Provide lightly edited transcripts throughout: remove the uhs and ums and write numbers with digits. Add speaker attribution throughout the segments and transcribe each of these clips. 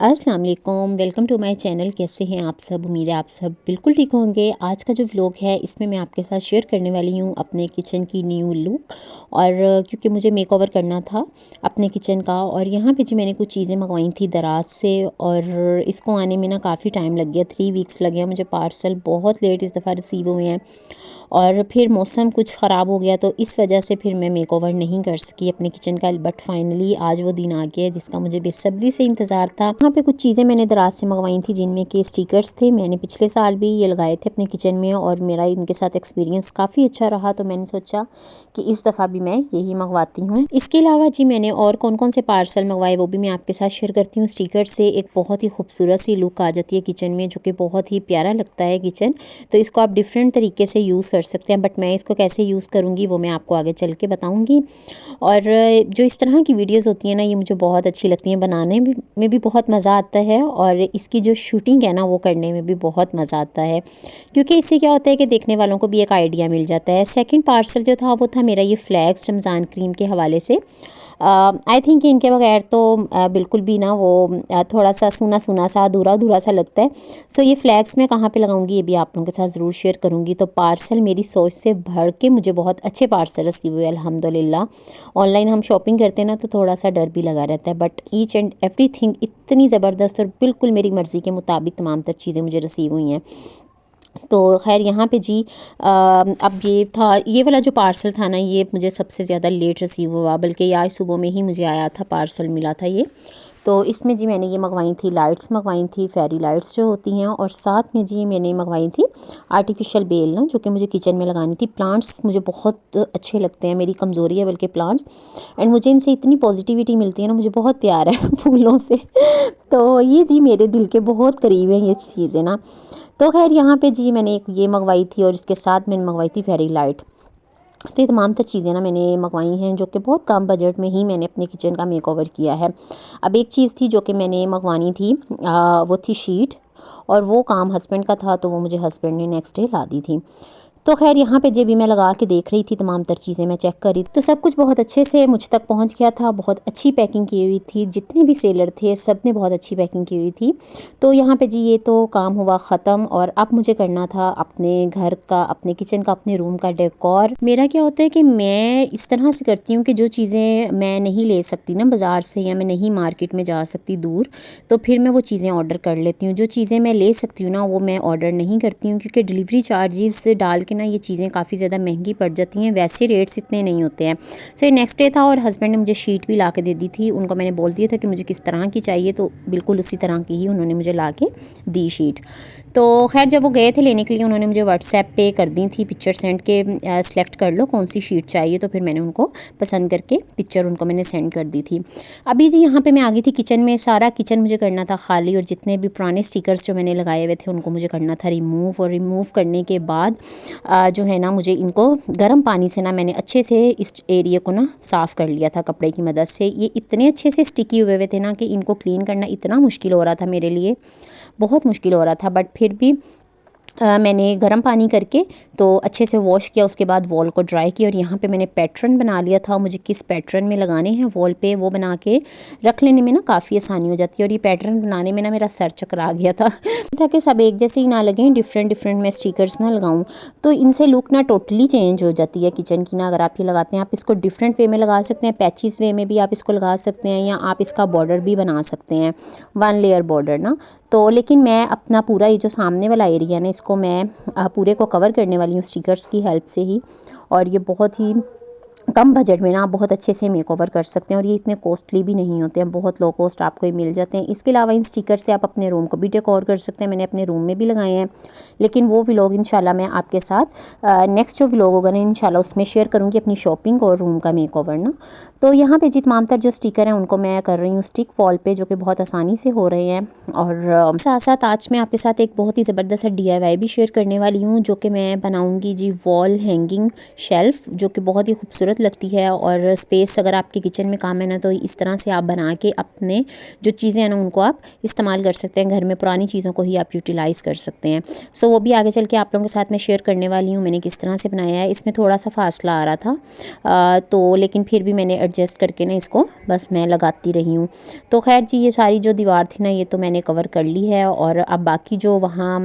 Speaker 1: अस्सलाम वालेकुम, welcome to my channel. कैसे हैं आप सब? उम्मीद है आप सब बिल्कुल ठीक होंगे। आज का जो व्लॉग है इसमें मैं आपके साथ शेयर करने वाली हूँ अपने किचन की न्यू लुक। और क्योंकि मुझे मेकओवर करना था अपने किचन का, और यहाँ पे जी मैंने कुछ चीज़ें मंगवाई थी दराज से, और इसको आने में ना काफ़ी टाइम लग गया, 3 वीक्स लगे हैं मुझे। पार्सल बहुत लेट इस दफ़ा रिसीव हुए हैं, और फिर मौसम कुछ ख़राब हो गया तो इस वजह से फिर मैं मेकओवर नहीं कर सकी अपने किचन का। बट फाइनली आज वो दिन आ गया है जिसका मुझे बेसब्री से इंतज़ार था। यहाँ पे कुछ चीज़ें मैंने दराज से मंगवाई थी जिनमें कि स्टिकर्स थे। मैंने पिछले साल भी ये लगाए थे अपने किचन में और मेरा इनके साथ एक्सपीरियंस काफ़ी अच्छा रहा, तो मैंने सोचा कि इस दफ़ा भी मैं यही मंगवाती हूँ। इसके अलावा जी मैंने और कौन कौन से पार्सल मंगवाए वो भी मैं आपके साथ शेयर करती हूँ। स्टिकर से एक बहुत ही खूबसूरत सी लुक आ जाती है किचन में, जो कि बहुत ही प्यारा लगता है किचन। तो इसको आप डिफरेंट तरीके से यूज़ कर सकते हैं, बट मैं इसको कैसे यूज़ करूँगी वो मैं आपको आगे चल के बताऊँगी। और जो इस तरह की वीडियोस होती हैं ना, ये मुझे बहुत अच्छी लगती हैं। बनाने में भी बहुत मज़ा आता है, और इसकी जो शूटिंग है ना वो करने में भी बहुत मज़ा आता है, क्योंकि इससे क्या होता है कि देखने वालों को भी एक आइडिया मिल जाता है। सेकंड पार्सल जो था वो था मेरा ये फ्लैक्स रमज़ान क्रीम के हवाले से। आई थिंक इनके बगैर तो बिल्कुल भी ना वो थोड़ा सा सूना सूना सा अधूरा अधूरा सा लगता है। सो ये फ्लैग्स मैं कहाँ पे लगाऊंगी ये भी आप लोगों के साथ ज़रूर शेयर करूँगी। तो पार्सल मेरी सोच से भर के मुझे बहुत अच्छे पार्सल रिसीव हुए अल्हम्दुलिल्लाह। ऑनलाइन हम शॉपिंग करते हैं ना तो थोड़ा सा डर भी लगा रहता है, बट ईच एंड एवरीथिंग इतनी ज़बरदस्त और बिल्कुल मेरी मर्ज़ी के मुताबिक तमाम तर चीज़ें मुझे रिसीव हुई हैं। तो ख़ैर यहाँ पे जी अब ये वाला जो पार्सल था ना, ये मुझे सबसे ज़्यादा लेट रिसीव हुआ, बल्कि आज सुबह में ही मुझे आया था, पार्सल मिला था ये। तो इसमें जी मैंने ये मंगवाई थी लाइट्स, मंगवाई थी फेरी लाइट्स जो होती हैं, और साथ में जी मैंने मंगवाई थी आर्टिफिशियल बेल ना, जो कि मुझे किचन में लगानी थी। प्लांट्स मुझे बहुत अच्छे लगते हैं, मेरी कमज़ोरी है बल्कि प्लांट्स, एंड मुझे इनसे इतनी पॉजिटिविटी मिलती है ना, मुझे बहुत प्यार है फूलों से। तो ये जी मेरे दिल के बहुत करीब हैं ये चीज़ें ना। तो ख़ैर यहाँ पे जी मैंने एक ये मंगवाई थी, और इसके साथ मैंने मंगवाई थी फेरी लाइट। तो ये तमाम तर चीज़ें ना मैंने मंगवाई हैं, जो कि बहुत कम बजट में ही मैंने अपने किचन का मेकओवर किया है। अब एक चीज़ थी जो कि मैंने मंगवानी थी, वो थी शीट, और वो काम हस्बैंड का था, तो वो मुझे हस्बैंड ने नेक्स्ट डे ला दी थी। तो ख़ैर यहाँ पे जब भी मैं लगा के देख रही थी, तमाम तर चीज़ें मैं चेक कर रही थी, तो सब कुछ बहुत अच्छे से मुझ तक पहुँच गया था। बहुत अच्छी पैकिंग की हुई थी, जितने भी सेलर थे सब ने बहुत अच्छी पैकिंग की हुई थी। तो यहाँ पे जी ये तो काम हुआ ख़त्म, और अब मुझे करना था अपने घर का, अपने किचन का, अपने रूम का डेकोर। मेरा क्या होता है कि मैं इस तरह से करती हूँ कि जो चीज़ें मैं नहीं ले सकती ना बाज़ार से, या मैं नहीं मार्केट में जा सकती दूर, तो फिर मैं वो चीज़ें ऑर्डर कर लेती हूँ। जो चीज़ें मैं ले सकती हूँ ना वो मैं ऑर्डर नहीं करती हूँ, क्योंकि डिलीवरी चार्जेस डाल के ना ये चीज़ें काफ़ी ज़्यादा महंगी पड़ जाती हैं, वैसे रेट्स इतने नहीं होते हैं। सो ये नेक्स्ट डे था, और हस्बैंड ने मुझे शीट भी ला के दे दी थी। उनको मैंने बोल दिया था कि मुझे किस तरह की चाहिए, तो बिल्कुल उसी तरह की ही उन्होंने मुझे ला के दी शीट। तो खैर जब वो गए थे लेने के लिए, उन्होंने मुझे व्हाट्सएप पे कर दी थी पिक्चर सेंड के, सेलेक्ट कर लो कौन सी शीट चाहिए। तो फिर मैंने उनको पसंद करके पिक्चर उनको मैंने सेंड कर दी थी। अभी जी यहाँ पे मैं आ गई थी किचन में। सारा किचन मुझे करना था खाली, और जितने भी पुराने स्टिकर्स जो मैंने लगाए हुए थे उनको मुझे करना था रिमूव। और रिमूव करने के बाद जो है ना, मुझे इनको गर्म पानी से ना मैंने अच्छे से इस एरिया को ना साफ़ कर लिया था कपड़े की मदद से। ये इतने अच्छे से स्टिकी हुए थे ना कि इनको क्लीन करना इतना मुश्किल हो रहा था मेरे लिए, बहुत मुश्किल हो रहा था। बट फिर भी मैंने गर्म पानी करके तो अच्छे से वॉश किया, उसके बाद वॉल को ड्राई किया, और यहाँ पे मैंने पैटर्न बना लिया था। मुझे किस पैटर्न में लगाने हैं वॉल पे, वो बना के रख लेने में ना काफ़ी आसानी हो जाती है। और ये पैटर्न बनाने में ना मेरा सर चकरा गया था कि सब एक जैसे ही ना लगें, डिफरेंट डिफरेंट मैं स्टिकर्स ना लगाऊं, तो इनसे लुक ना टोटली चेंज हो जाती है किचन की ना। अगर आप ये लगाते हैं, आप इसको डिफरेंट वे में लगा सकते हैं, पैचिस वे में भी आप इसको लगा सकते हैं, या आप इसका बॉर्डर भी बना सकते हैं, 1 लेयर बॉर्डर ना। तो लेकिन मैं अपना पूरा ये जो सामने वाला एरिया ना, इसको मैं पूरे को कवर करने वाली हूँ स्टिकर्स की हेल्प से ही। और ये बहुत ही कम बजट में ना आप बहुत अच्छे से मेकओवर कर सकते हैं, और ये इतने कॉस्टली भी नहीं होते हैं, बहुत लो कॉस्ट आपको ये मिल जाते हैं। इसके अलावा इन स्टिकर से आप अपने रूम को भी डेकोर कर सकते हैं। मैंने अपने रूम में भी लगाए हैं, लेकिन वो व्लॉग इंशाल्लाह मैं आपके साथ नेक्स्ट जो व्लॉग होगा ना इंशाल्लाह उसमें शेयर करूँगी, अपनी शॉपिंग और रूम का मेकओवर ना। तो यहाँ पे जी तमाम तर जो स्टिकर हैं उनको मैं कर रही हूँ स्टिक वॉल पे, जो कि बहुत आसानी से हो रहे हैं। और साथ साथ आज मैं आपके साथ एक बहुत ही ज़बरदस्त DIY भी शेयर करने वाली हूँ, जो कि मैं बनाऊँगी जी वॉल हैंगिंग शेल्फ़, जो कि बहुत ही खूबसूरत खूबसूरत लगती है। और स्पेस अगर आपके किचन में काम है ना, तो इस तरह से आप बना के अपने जो चीज़ें हैं ना उनको आप इस्तेमाल कर सकते हैं। घर में पुरानी चीज़ों को ही आप यूटिलाइज़ कर सकते हैं। सो वो भी आगे चल के आप लोगों के साथ मैं शेयर करने वाली हूँ, मैंने किस तरह से बनाया है। इसमें थोड़ा सा फासला आ रहा था तो लेकिन फिर भी मैंने एडजस्ट करके ना इसको बस मैं लगाती रही हूँ। तो खैर जी, ये सारी जो दीवार थी ना ये तो मैंने कवर कर ली है। और अब बाकी जो वहाँ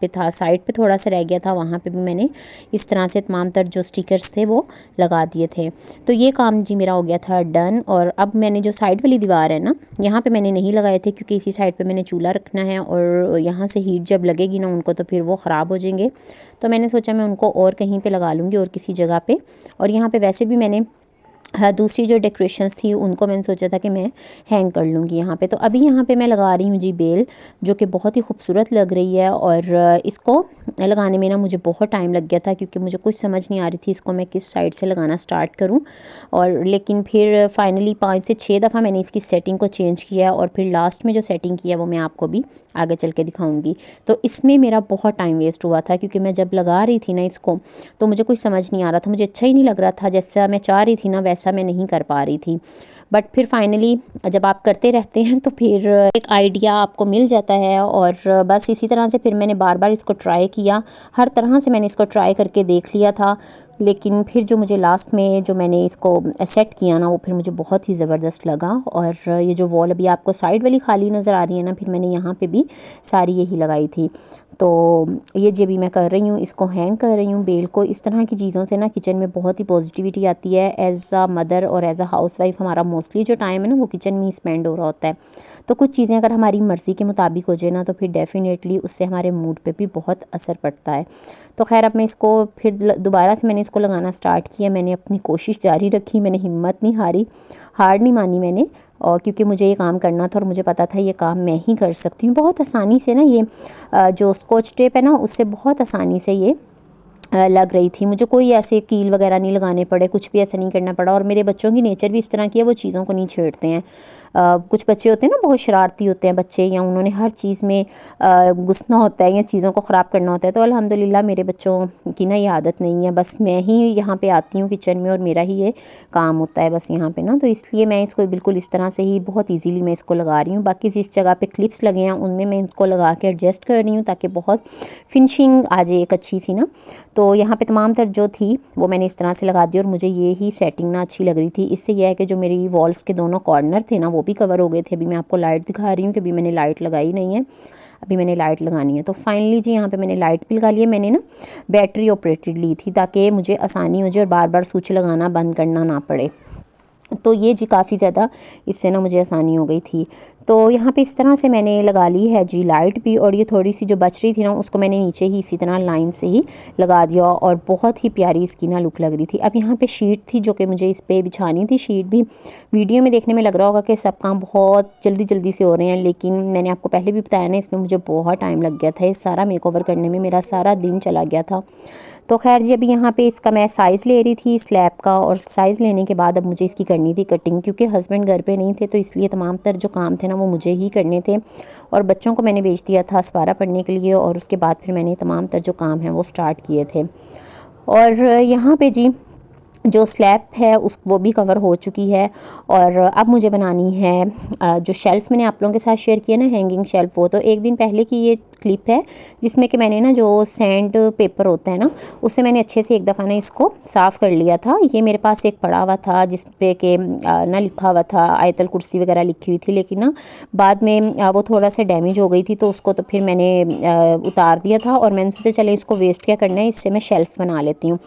Speaker 1: पे था, साइड पे थोड़ा सा रह गया था, वहाँ पे भी मैंने इस तरह से तमाम तर जो स्टिकर्स थे वो लगा दिए थे। तो ये काम जी मेरा हो गया था डन। और अब मैंने जो साइड वाली दीवार है ना, यहाँ पे मैंने नहीं लगाए थे क्योंकि इसी साइड पे मैंने चूल्हा रखना है और यहाँ से हीट जब लगेगी ना उनको तो फिर वो ख़राब हो जाएंगे। तो मैंने सोचा मैं उनको और कहीं पे लगा लूँगी और किसी जगह पे। और यहाँ पे वैसे भी मैंने हाँ, दूसरी जो डेकोरेशंस थी उनको मैंने सोचा था कि मैं हैंग कर लूँगी यहाँ पे। तो अभी यहाँ पे मैं लगा रही हूँ जी बेल, जो कि बहुत ही खूबसूरत लग रही है। और इसको लगाने में ना मुझे बहुत टाइम लग गया था क्योंकि मुझे कुछ समझ नहीं आ रही थी इसको मैं किस साइड से लगाना स्टार्ट करूँ। और लेकिन फिर फाइनली 5 से 6 दफ़ा मैंने इसकी सेटिंग को चेंज किया और फिर लास्ट में जो सेटिंग की है वो मैं आपको भी आगे चल के दिखाऊँगी। तो इसमें मेरा बहुत टाइम वेस्ट हुआ था क्योंकि मैं जब लगा रही थी ना इसको तो मुझे कुछ समझ नहीं आ रहा था, मुझे अच्छा ही नहीं लग रहा था। जैसा मैं चाह रही थी ना वैसा मैं नहीं कर पा रही थी। बट फिर फाइनली जब आप करते रहते हैं तो फिर एक आइडिया आपको मिल जाता है। और बस इसी तरह से फिर मैंने बार बार इसको ट्राई किया, हर तरह से मैंने इसको ट्राई करके देख लिया था। लेकिन फिर जो मुझे लास्ट में जो मैंने इसको सेट किया ना वो फिर मुझे बहुत ही ज़बरदस्त लगा। और ये जो वॉल अभी आपको साइड वाली खाली नज़र आ रही है ना, फिर मैंने यहाँ पे भी सारी यही लगाई थी। तो ये जो भी मैं कर रही हूँ इसको हैंग कर रही हूँ बेल को। इस तरह की चीज़ों से ना किचन में बहुत ही पॉजिटिविटी आती है। एज़ अ मदर और एज़ अ हाउसवाइफ हमारा मोस्टली जो टाइम है ना वो किचन में ही स्पेंड हो रहा होता है। तो कुछ चीज़ें अगर हमारी मर्ज़ी के मुताबिक हो जाए ना तो फिर डेफ़िनेटली उससे हमारे मूड पे भी बहुत असर पड़ता है। तो खैर अब मैं इसको फिर दोबारा से मैंने इसको लगाना स्टार्ट किया। मैंने अपनी कोशिश जारी रखी, मैंने हिम्मत नहीं हारी, हार नहीं मानी मैंने। और क्योंकि मुझे ये काम करना था और मुझे पता था ये काम मैं ही कर सकती हूँ बहुत आसानी से ना। ये जो स्कॉच टेप है ना उससे बहुत आसानी से ये लग रही थी। मुझे कोई ऐसे कील वगैरह नहीं लगाने पड़े, कुछ भी ऐसा नहीं करना पड़ा। और मेरे बच्चों की नेचर भी इस तरह की है, वो चीज़ों को नहीं छेड़ते हैं। कुछ बच्चे होते हैं ना बहुत शरारती होते हैं बच्चे, या उन्होंने हर चीज़ में घुसना होता है या चीज़ों को ख़राब करना होता है। तो अल्हम्दुलिल्लाह मेरे बच्चों की ना ये आदत नहीं है। बस मैं ही यहाँ पे आती हूँ किचन में और मेरा ही ये काम होता है बस यहाँ पे ना। तो इसलिए मैं इसको बिल्कुल इस तरह से ही बहुत ईजीली मैं इसको लगा रही हूँ। बाकी जिस जगह पे क्लिप्स लगे हैं उनमें मैं इनको लगा के एडजस्ट कर रही हूँ ताकि बहुत फिनिशिंग आ जाए एक अच्छी सी ना। तो यहाँ पे तमाम तर जो थी वो मैंने इस तरह से लगा दी और मुझे ये ही सेटिंग ना अच्छी लग रही थी। इससे यह है कि जो मेरी वॉल्स के दोनों कॉर्नर थे ना वो भी कवर हो गए थे। अभी मैं आपको लाइट दिखा रही हूँ कि अभी मैंने लाइट लगाई नहीं है, अभी मैंने लाइट लगानी है। तो फाइनली जी यहाँ पे मैंने लाइट भी लगा ली है। मैंने ना बैटरी ऑपरेटेड ली थी ताकि मुझे आसानी हो जाए और बार बार स्विच लगाना बंद करना ना पड़े। तो ये जी काफ़ी ज़्यादा इससे ना मुझे आसानी हो गई थी। तो यहाँ पे इस तरह से मैंने लगा ली है जी लाइट भी। और ये थोड़ी सी जो बच रही थी ना उसको मैंने नीचे ही इसी तरह लाइन से ही लगा दिया और बहुत ही प्यारी इसकी ना लुक लग रही थी। अब यहाँ पे शीट थी जो कि मुझे इस पर बिछानी थी। शीट भी वीडियो में देखने में लग रहा होगा कि सब काम बहुत जल्दी जल्दी से हो रहे हैं, लेकिन मैंने आपको पहले भी बताया ना इसमें मुझे बहुत टाइम लग गया था। ये सारा मेकओवर करने में मेरा सारा दिन चला गया था। तो खैर जी अभी यहाँ पे इसका मैं साइज़ ले रही थी स्लैब का, और साइज़ लेने के बाद अब मुझे इसकी करनी थी कटिंग। क्योंकि हस्बैंड घर पे नहीं थे तो इसलिए तमाम तर जो काम थे ना वो मुझे ही करने थे। और बच्चों को मैंने भेज दिया था सवारा पढ़ने के लिए और उसके बाद फिर मैंने तमाम तर जो काम हैं वो स्टार्ट किए थे। और यहाँ पे जी जो स्लैब है उस वो भी कवर हो चुकी है। और अब मुझे बनानी है जो शेल्फ़ मैंने आप लोगों के साथ शेयर किया ना हैंगिंग शेल्फ़, वो तो एक दिन पहले की ये क्लिप है जिसमें कि मैंने ना जो सैंड पेपर होता है ना उससे मैंने अच्छे से एक दफ़ा ना इसको साफ़ कर लिया था। ये मेरे पास एक पड़ा हुआ था जिस पे कि ना लिखा हुआ था आयतल कुर्सी वगैरह लिखी हुई थी, लेकिन ना बाद में वो थोड़ा सा डैमेज हो गई थी तो उसको तो फिर मैंने उतार दिया था। और मैंने सोचा चले इसको वेस्ट क्या करना है, इससे मैं शेल्फ़ बना लेती हूँ।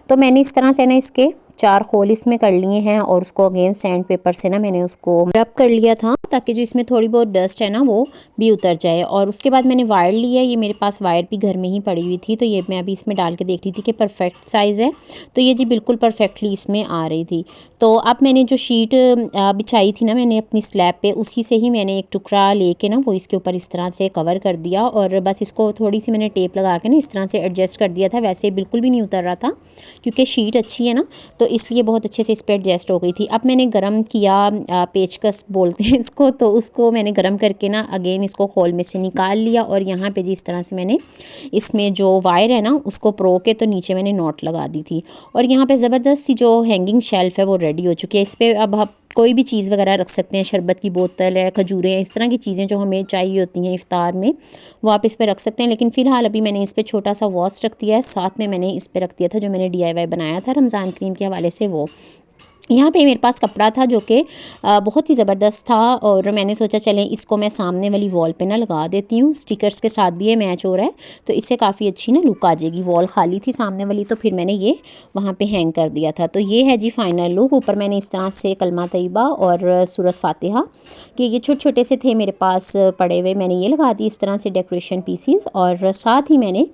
Speaker 1: तो मैंने इस तरह से ना इसके 4 होल इसमें कर लिए हैं और उसको अगेन सैंड पेपर से ना मैंने उसको रब कर लिया था ताकि जो इसमें थोड़ी बहुत डस्ट है ना वो भी उतर जाए। और उसके बाद मैंने वायर लिया, ये मेरे पास वायर भी घर में ही पड़ी हुई थी तो ये मैं अभी इसमें डाल के देख रही थी कि परफेक्ट साइज़ है। तो ये जी बिल्कुल परफेक्टली इसमें आ रही थी। तो अब मैंने जो शीट बिछाई थी ना मैंने अपनी स्लैब पे, उसी से ही मैंने एक टुकड़ा लेके ना वो इसके ऊपर इस तरह से कवर कर दिया और बस इसको थोड़ी सी मैंने टेप लगा के ना इस तरह से एडजस्ट कर दिया था। वैसे बिल्कुल भी नहीं उतर रहा था क्योंकि शीट अच्छी है ना, तो इसलिए बहुत अच्छे से इस पर एडजस्ट हो गई थी। अब मैंने गरम किया पेचकस बोलते हैं इसको, तो उसको मैंने गरम करके ना अगेन इसको होल में से निकाल लिया और यहाँ पे जिस तरह से मैंने इसमें जो वायर है ना उसको प्रो के तो नीचे मैंने नॉट लगा दी थी। और यहाँ पे ज़बरदस्त सी जो हैंगिंग शेल्फ़ है वो रेडी हो चुकी है। इस पर अब आप कोई भी चीज़ वगैरह रख सकते हैं, शरबत की बोतल है, खजूरें हैं, इस तरह की चीज़ें जो हमें चाहिए होती हैं इफ़्तार में वो आप इस पर रख सकते हैं। लेकिन फ़िलहाल अभी मैंने इस पर छोटा सा वॉश रख दिया है, साथ में मैंने इस पर रख दिया था जो मैंने DIY बनाया था रमज़ान क्रीम के हवाले से वो। यहाँ पे मेरे पास कपड़ा था जो कि बहुत ही ज़बरदस्त था और मैंने सोचा चलें इसको मैं सामने वाली वॉल पे ना लगा देती हूँ, स्टिकर्स के साथ भी ये मैच हो रहा है तो इससे काफ़ी अच्छी ना लुक आ जाएगी। वॉल खाली थी सामने वाली तो फिर मैंने ये वहाँ पे हैंग कर दिया था। तो ये है जी फाइनल लुक। ऊपर मैंने इस तरह से कलमा तैयबा और सूरत फातिहा कि ये छोटे छोटे से थे मेरे पास पड़े हुए, मैंने ये लगा दी इस तरह से डेकोरेशन पीसीस। और साथ ही मैंने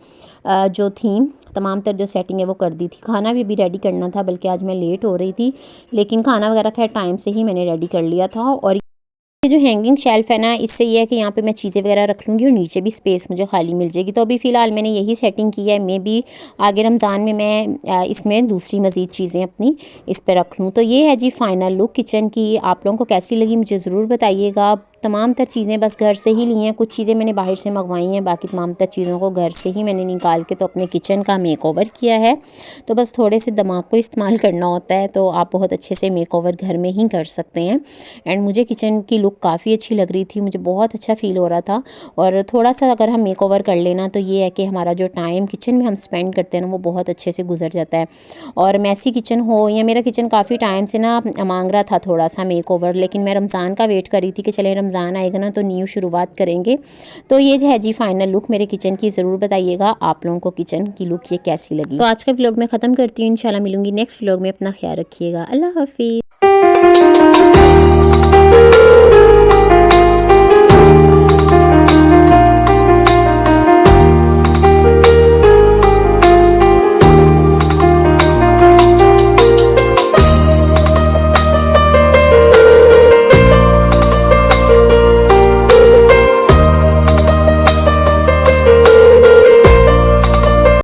Speaker 1: जो थीम तमाम तर जो सेटिंग है वो कर दी थी। खाना भी अभी रेडी करना था, बल्कि आज मैं लेट हो रही थी, लेकिन खाना वगैरह खैर टाइम से ही मैंने रेडी कर लिया था। और ये जो हैंगिंग शेल्फ़ है ना इससे ये है कि यहाँ पे मैं चीज़ें वगैरह रख लूँगी और नीचे भी स्पेस मुझे खाली मिल जाएगी। तो अभी फ़िलहाल मैंने यही सेटिंग की है, मे बी आगे रमज़ान में मैं इसमें दूसरी मज़ीद चीज़ें अपनी इस पर रख लूँ। तो ये है जी फाइनल लुक किचन की। आप लोगों को कैसी लगी मुझे ज़रूर बताइएगा। तमाम तर चीज़ें बस घर से ही ली हैं, कुछ चीज़ें मैंने बाहर से मंगवाई हैं, बाकी तमाम तर चीज़ों को घर से ही मैंने निकाल के तो अपने किचन का मेकओवर किया है। तो बस थोड़े से दिमाग को इस्तेमाल करना होता है तो आप बहुत अच्छे से मेकओवर घर में ही कर सकते हैं। एंड मुझे किचन की लुक काफ़ी अच्छी लग रही थी, मुझे बहुत अच्छा फ़ील हो रहा था। और थोड़ा सा अगर हम मेकओवर कर लेना तो ये है कि हमारा जो टाइम किचन में हम स्पेंड करते हैं ना वो बहुत अच्छे से गुजर जाता है। और मैसी किचन हो या मेरा किचन काफ़ी टाइम से ना मांग रहा था थोड़ा सा मेकओवर, लेकिन मैं रमज़ान का वेट कर रही थी कि चले रमज़ान आएगा ना तो न्यू शुरुआत करेंगे। तो ये है जी फाइनल लुक मेरे किचन की। ज़रूर बताइएगा आप लोगों को किचन की लुक ये कैसी लगी। तो आज का व्लॉग मैं ख़त्म करती हूँ, इंशाल्लाह मिलूंगी नेक्स्ट व्लॉग में। अपना ख्याल रखिएगा। अल्लाह हाफिज़।